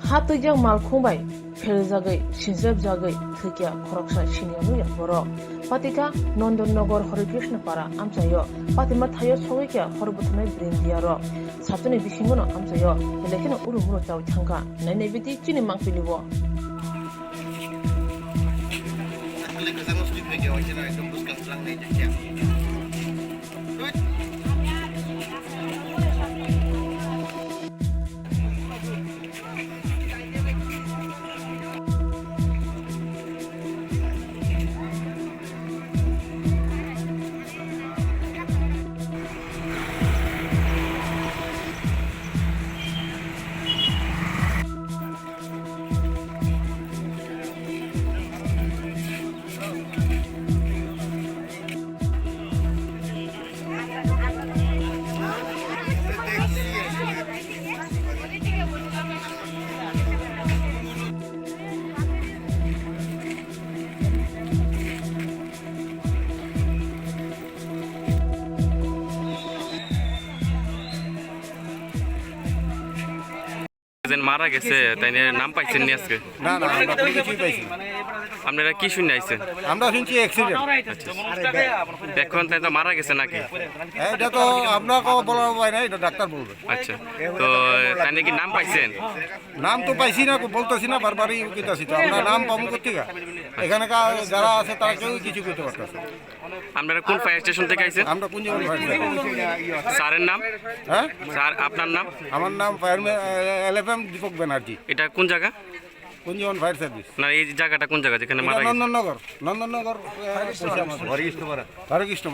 Hatujang malkhumbai pheljagai sinjabjagai thukya khoroksa sinianu ya borok patika Nandanagar Hare Krishna para amchayo patima thayo sogikya horbuthmai brindiaro satune bisingono amchayo lekina urumuno chaw thangka nainebiti chini mangpilibo মারা গেছে তাই নাম পাইছেন নি আজকে? না না আমরা কোনো কিছুই পাইছি না। আপনারা কি শুনে আইছেন? আমরা শুনছি অ্যাক্সিডেন্ট। এখন তাই তো মারা গেছে নাকি? এটা তো আপনাকে বলার উপায় নাই, এটা ডাক্তার বলবে। আচ্ছা, তো তাই নাকি নাম পাইছেন? নাম তো পাইছি না, বলতেছি না, বারবারই কইতাছি তো আমরা নাম পাবো কোথেকে? এখানকার যারা আছে তারা কেউ কিছু করতে পারতেছে। আপনারা কোন ফায়ার স্টেশন থেকে আইছেন? আমরা কুঞ্জবন ফায়ার সার্ভিস। স্যারের নাম? হ্যাঁ, স্যার আপনার নাম? আমার নাম ফায়ারম্যান LFM দীপক ব্যানার্জি। এটা কোন জায়গা? Kunjaban fire service. না, এই জায়গাটা কোন জায়গা যেখানে মারা গেছে? নন্দননগর হরে কৃষ্ণ।